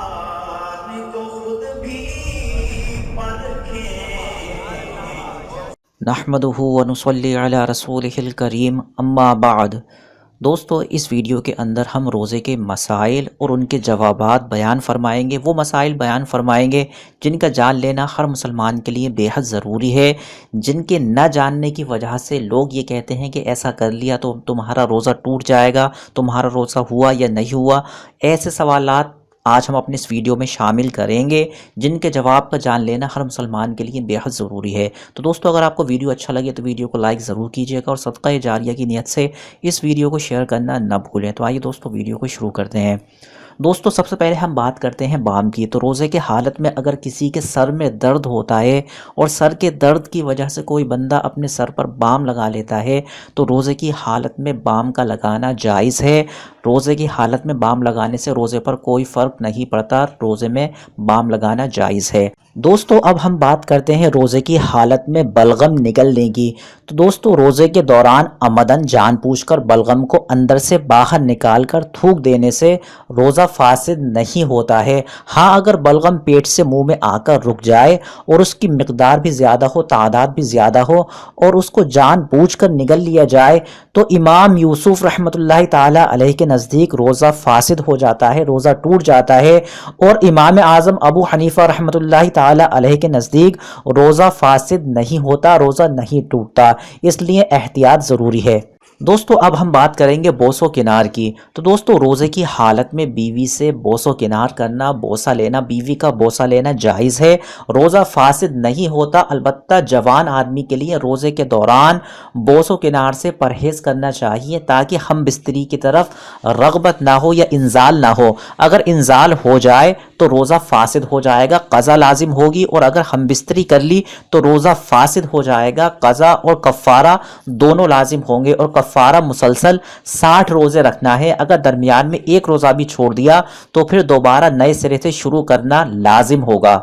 को खुद भी परखें। नहमदुहु व नुसल्ली अला रसूलिहिल करीम अम्मा बाद। दोस्तों, इस वीडियो के अंदर हम रोज़े के मसाइल और उनके जवाबात बयान फरमाएंगे। वो मसाइल बयान फरमाएंगे जिनका जान लेना हर मुसलमान के लिए बेहद ज़रूरी है, जिनके न जानने की वजह से लोग ये कहते हैं कि ऐसा कर लिया तो तुम्हारा रोज़ा टूट जाएगा, तुम्हारा रोज़ा हुआ या नहीं हुआ। ऐसे सवालात आज हम अपने इस वीडियो में शामिल करेंगे जिनके जवाब का जान लेना हर मुसलमान के लिए बेहद ज़रूरी है। तो दोस्तों, अगर आपको वीडियो अच्छा लगे तो वीडियो को लाइक ज़रूर कीजिएगा और सदक़ा जारिया की नियत से इस वीडियो को शेयर करना न भूलें। तो आइए दोस्तों, वीडियो को शुरू करते हैं। दोस्तों, सबसे पहले हम बात करते हैं बाम की। तो रोज़े के हालत में अगर किसी के सर में दर्द होता है और सर के दर्द की वजह से कोई बंदा अपने सर पर बाम लगा लेता है तो रोज़े की हालत में बाम का लगाना जायज़ है। रोज़े की हालत में बाम लगाने से रोज़े पर कोई फ़र्क नहीं पड़ता, रोज़े में बाम लगाना जायज़ है। दोस्तों, अब हम बात करते हैं रोज़े की हालत में बलगम निकलने की। तो दोस्तों, रोज़े के दौरान अमदन जानबूझकर बलगम को अंदर से बाहर निकालकर थूक देने से रोज़ा फासिद नहीं होता है। हाँ, अगर बलगम पेट से मुंह में आकर रुक जाए और उसकी मिकदार भी ज़्यादा हो, तादाद भी ज़्यादा हो और उसको जानबूझकर निगल लिया जाए तो इमाम यूसुफ रहमतुल्लाहि ताला अलैहि के नज़दीक रोज़ा फासिद हो जाता है, रोज़ा टूट जाता है। और इमाम आज़म अबू हनीफ़ा रहमतुल्लाहि ताला अलैहि के नज़दीक रोज़ा फासिद नहीं होता, रोज़ा नहीं टूटता। इसलिए एहतियात ज़रूरी है। दोस्तों, अब हम बात करेंगे बोसो किनार की। तो दोस्तों, रोज़े की हालत में बीवी से बोसो किनार करना, बोसा लेना, बीवी का बोसा लेना जायज़ है, रोज़ा फासिद नहीं होता। अलबत्ता जवान आदमी के लिए रोज़े के दौरान बोसो किनार से परहेज़ करना चाहिए ताकि हम बिस्तरी की तरफ रग़बत ना हो या इंजाल ना हो। अगर इंजाल हो जाए तो रोज़ा फासिद हो जाएगा, क़ज़ा लाजिम होगी, और अगर हम बिस्तरी कर ली तो रोज़ा फासिद हो जाएगा। क़ज़ा और कफ़ारा दोनों लाजिम होंगे और कफ़ारा मुसलसल 60 रोज़े रखना है। अगर दरमियान में एक रोज़ा भी छोड़ दिया तो फिर दोबारा नए सिरे से शुरू करना लाजिम होगा।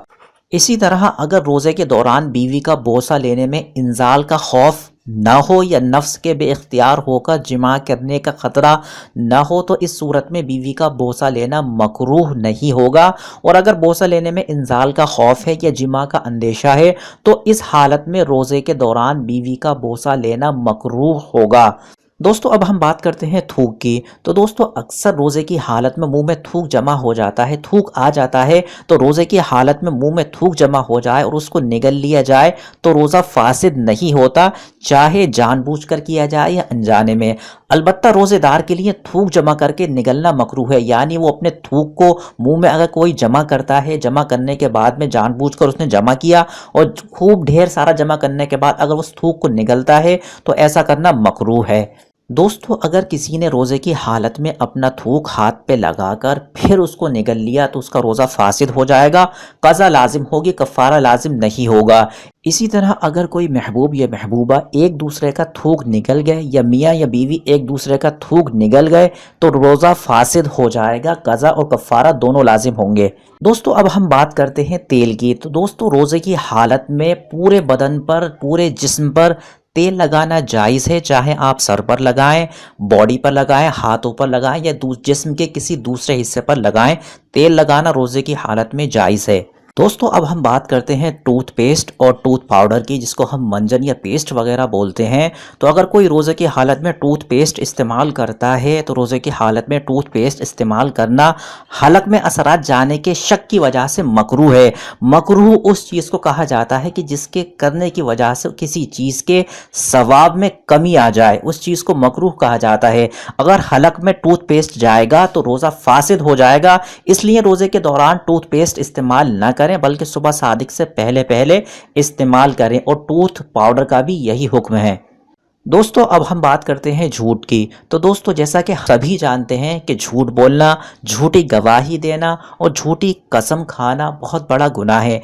इसी तरह अगर रोज़े के दौरान बीवी का बोसा लेने में इंजाल का खौफ न हो या नफ्स के बेइख्तियार होकर जिमा करने का ख़तरा न हो तो इस सूरत में बीवी का बोसा लेना मकरूह नहीं होगा। और अगर बोसा लेने में इंजाल का खौफ है या जिमा का अंदेशा है तो इस हालत में रोज़े के दौरान बीवी का बोसा लेना मकरूह होगा। दोस्तों, अब हम बात करते हैं थूक की। तो दोस्तों, अक्सर रोज़े की हालत में मुंह में थूक जमा हो जाता है, थूक आ जाता है। तो रोज़े की हालत में मुंह में थूक जमा हो जाए और उसको निगल लिया जाए तो रोज़ा फासिद नहीं होता, चाहे जानबूझकर किया जाए या अनजाने में। अलबत्ता रोज़ेदार के लिए थूक जमा करके निगलना मकरूह है, यानी वो अपने थूक को मुंह में अगर कोई जमा करता है, जमा करने के बाद में जानबूझकर उसने जमा किया और खूब ढेर सारा जमा करने के बाद अगर उस थूक को निगलता है तो ऐसा करना मकरूह है। दोस्तों, अगर किसी ने रोज़े की हालत में अपना थूक हाथ पे लगाकर फिर उसको निगल लिया तो उसका रोज़ा फासिद हो जाएगा, क़ज़ा लाजिम होगी, कफ़ारा लाजिम नहीं होगा। इसी तरह अगर कोई महबूब या महबूबा एक दूसरे का थूक निगल गए या मियाँ या बीवी एक दूसरे का थूक निगल गए तो रोज़ा फासिद हो जाएगा, क़ज़ा और कफ़ारा दोनों लाजिम होंगे। दोस्तों, अब हम बात करते हैं तेल की। तो दोस्तों, रोज़े की हालत में पूरे बदन पर, पूरे जिस्म पर तेल लगाना जायज़ है, चाहे आप सर पर लगाएं, बॉडी पर लगाएं, हाथों पर लगाएं या जिस्म के किसी दूसरे हिस्से पर लगाएं। तेल लगाना रोज़े की हालत में जायज़ है। दोस्तों, अब हम बात करते हैं टूथपेस्ट और टूथ पाउडर की, जिसको हम मंजन या पेस्ट वगैरह बोलते हैं। तो अगर कोई रोज़े की हालत में टूथपेस्ट इस्तेमाल करता है तो रोज़े की हालत में टूथपेस्ट इस्तेमाल करना हलक में असरात जाने के शक की वजह से मकरूह है। मकरूह उस चीज़ को कहा जाता है कि जिसके करने की वजह से किसी चीज़ के सवाब में कमी आ जाए, उस चीज़ को मकरूह कहा जाता है। अगर हलक में टूथपेस्ट जाएगा तो रोज़ा फासिद हो जाएगा। इसलिए रोज़े के दौरान टूथपेस्ट इस्तेमाल न करें, बल्कि सुबह सादिक से पहले पहले इस्तेमाल करें। और टूथ पाउडर का भी यही हुक्म है। दोस्तों, अब हम बात करते हैं झूठ की। तो दोस्तों, जैसा कि सभी जानते हैं कि झूठ बोलना, झूठी गवाही देना और झूठी कसम खाना बहुत बड़ा गुनाह है।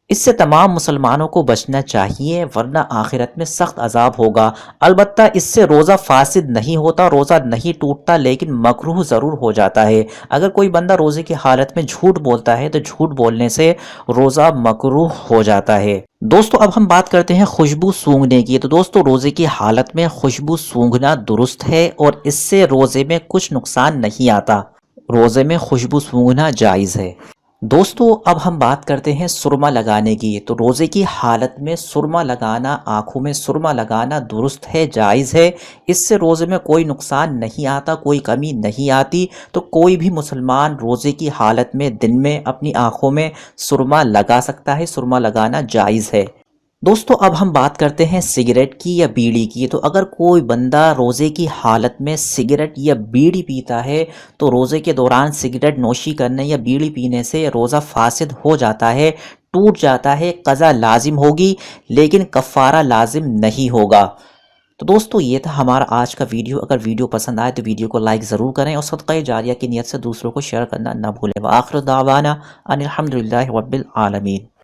इससे तमाम मुसलमानों को बचना चाहिए, वरना आखिरत में सख्त अजाब होगा। अलबत्ता इससे रोज़ा फासिद नहीं होता, रोज़ा नहीं टूटता, लेकिन मकरूह ज़रूर हो जाता है। अगर कोई बंदा रोज़े की हालत में झूठ बोलता है तो झूठ बोलने से रोज़ा मकरूह हो जाता है। दोस्तों, अब हम बात करते हैं खुशबू सूंघने की। तो दोस्तों, रोज़े की हालत में खुशबू सूंघना दुरुस्त है और इससे रोज़े में कुछ नुकसान नहीं आता। रोज़े में खुशबू सूंघना जायज़ है। دوستو اب ہم بات کرتے ہیں سرما لگانے کی۔ تو روزے کی حالت میں سرما لگانا، آنکھوں میں سرما لگانا درست ہے، جائز ہے۔ اس سے روزے میں کوئی نقصان نہیں آتا، کوئی کمی نہیں آتی۔ تو کوئی بھی مسلمان روزے کی حالت میں دن میں اپنی آنکھوں میں سرما لگا سکتا ہے، سرما لگانا جائز ہے۔ دوستو اب ہم بات کرتے ہیں سگریٹ کی یا بیڑی کی۔ تو اگر کوئی بندہ روزے کی حالت میں سگریٹ یا بیڑی پیتا ہے تو روزے کے دوران سگریٹ نوشی کرنے یا بیڑی پینے سے روزہ فاسد ہو جاتا ہے، ٹوٹ جاتا ہے، قضا لازم ہوگی لیکن کفارہ لازم نہیں ہوگا۔ تو دوستو یہ تھا ہمارا آج کا ویڈیو۔ اگر ویڈیو پسند آئے تو ویڈیو کو لائک ضرور کریں اور صدقہ جاریہ کی نیت سے دوسروں کو شیئر کرنا نہ بھولیں۔ وآخر دعوانا ان الحمدللہ رب العالمین۔